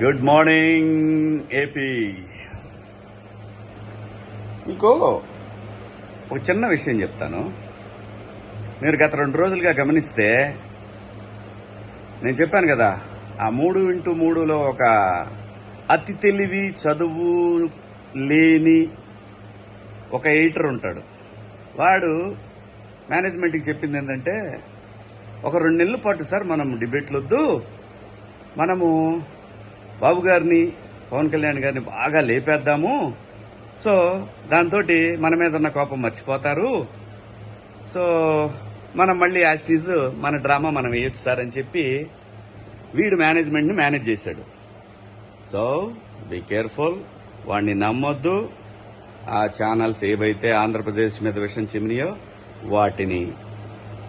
Good morning AP. మీకు ఒక చిన్న విషయం చెప్తాను. మీరు గత 2 రోజులుగా గమనిస్తే నేను చెప్పాను కదా, ఆ 3x3లో ఒక అతి తెలివి చదువు లేని ఒక ఎడిటర్ ఉంటాడు. వాడు మేనేజ్మెంట్కి చెప్పింది ఏంటంటే, ఒక 2 నెలల పాటు సార్ మనం డిబేట్లు వద్దు, మనము బాబు గారిని పవన్ కళ్యాణ్ గారిని బాగా లేపేద్దాము, సో దాంతో మన మీద ఉన్న కోపం మర్చిపోతారు, సో మనం మళ్ళీ యాస్టీజ్ మన డ్రామా మనం వేయొచ్చు సార్ అని చెప్పి వీడు మేనేజ్మెంట్ని మేనేజ్ చేశాడు. సో బీ కేర్ఫుల్, వాడిని నమ్మొద్దు. ఆ ఛానల్స్ ఏవైతే ఆంధ్రప్రదేశ్ మీద విషయం చిమ్మినాయో వాటిని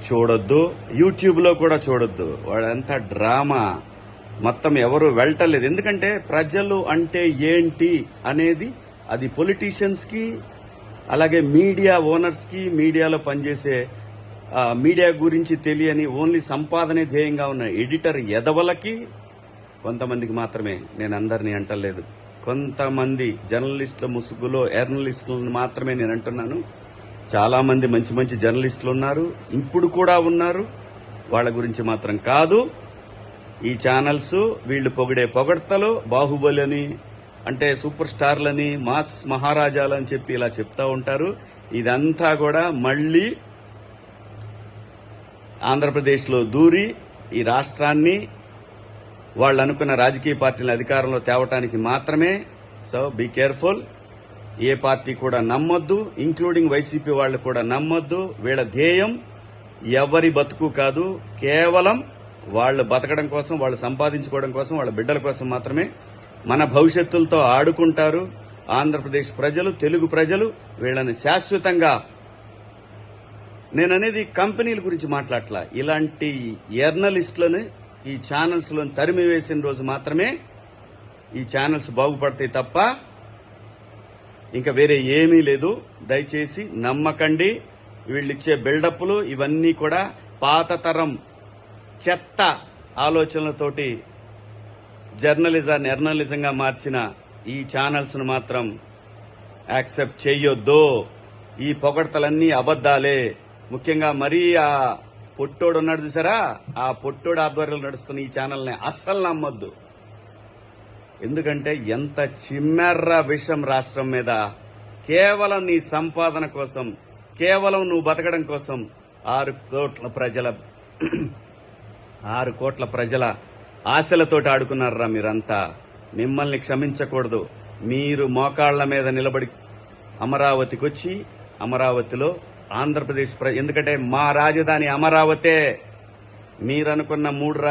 చూడొద్దు, యూట్యూబ్లో కూడా చూడొద్దు. వాడంతా డ్రామా, మొత్తం ఎవరు వెళ్ళటలేదు. ఎందుకంటే ప్రజలు అంటే ఏంటి అనేది అది పొలిటీషియన్స్కి, అలాగే మీడియా ఓనర్స్కి, మీడియాలో పనిచేసే మీడియా గురించి తెలియని ఓన్లీ సంపాదనే ధ్యేయంగా ఉన్న ఎడిటర్ ఎదవలకి కొంతమందికి మాత్రమే, నేను అందరినీ అంటలేదు, కొంతమంది జర్నలిస్టుల ముసుగులో ఎర్నలిస్టులను మాత్రమే నేను అంటున్నాను. చాలా మంది మంచి మంచి జర్నలిస్టులు ఉన్నారు, ఇప్పుడు కూడా ఉన్నారు. వాళ్ళ గురించి మాత్రం కాదు. ఈ ఛానల్స్ వీళ్ళు పొగిడే పొగడ్తలు, బాహుబలి అంటే సూపర్ స్టార్లని, మాస్ మహారాజాలని చెప్పి ఇలా చెప్తా ఉంటారు. ఇదంతా కూడా మళ్ళీ ఆంధ్రప్రదేశ్లో దూరి ఈ రాష్ట్రాన్ని వాళ్ళు అనుకున్న రాజకీయ పార్టీల అధికారంలో తేవటానికి మాత్రమే. So be careful. ఏ పార్టీ కూడా నమ్మొద్దు, ఇంక్లూడింగ్ వైసీపీ వాళ్ళు కూడా నమ్మొద్దు. వీళ్ళ ధ్యేయం ఎవరి బతుకు కాదు, కేవలం వాళ్ళు బతకడం కోసం, వాళ్ళు సంపాదించుకోవడం కోసం, వాళ్ళ బిడ్డల కోసం మాత్రమే. మన భవిష్యత్తులతో ఆడుకుంటారు. ఆంధ్రప్రదేశ్ ప్రజలు, తెలుగు ప్రజలు వీళ్ళని శాశ్వతంగా, నేననేది కంపెనీల గురించి మాట్లాడట్లా, ఇలాంటి జర్నలిస్టులను ఈ ఛానల్స్లో తరిమి వేసిన రోజు మాత్రమే ఈ ఛానల్స్ బాగుపడతాయి తప్ప ఇంకా వేరే ఏమీ లేదు. దయచేసి నమ్మకండి. వీళ్ళిచ్చే బిల్డప్లు ఇవన్నీ కూడా పాత తరం చెత్త ఆలోచనలతోటి జర్నలిజాన్ని ఎర్నలిజంగా మార్చిన ఈ ఛానల్స్ను మాత్రం యాక్సెప్ట్ చెయ్యొద్దు. ఈ పొగడ్తలన్నీ అబద్దాలే. ముఖ్యంగా మరీ ఆ పొట్టోడు ఉన్నాడు చూసారా, ఆ పొట్టోడు ఆధ్వర్యంలో నడుస్తున్న ఈ ఛానల్ని అస్సలు నమ్మొద్దు. ఎందుకంటే ఎంత చిమ్మెర్ర విషం రాష్ట్రం మీద, కేవలం నీ సంపాదన కోసం, కేవలం నువ్వు బతకడం కోసం 6 కోట్ల ప్రజల ఆశలతోటి ఆడుకున్నారా మీరంతా. మిమ్మల్ని క్షమించకూడదు. మీరు మోకాళ్ల మీద నిలబడి అమరావతికి వచ్చి, అమరావతిలో ఆంధ్రప్రదేశ్ ఎందుకంటే మా రాజధాని అమరావతే. మీరనుకున్న 3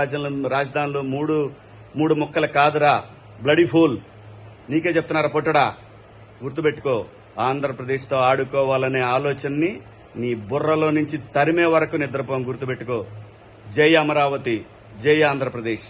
రాజధానులు 3 ముక్కలు కాదురా, బ్లడీ ఫూల్. నీకే చెప్తున్నారా పొట్టడా, గుర్తుపెట్టుకో. ఆంధ్రప్రదేశ్తో ఆడుకోవాలనే ఆలోచనని నీ బుర్రలో నుంచి తరిమే వరకు నిద్రపోం, గుర్తుపెట్టుకో. జై అమరావతి, జై ఆంధ్రప్రదేశ్.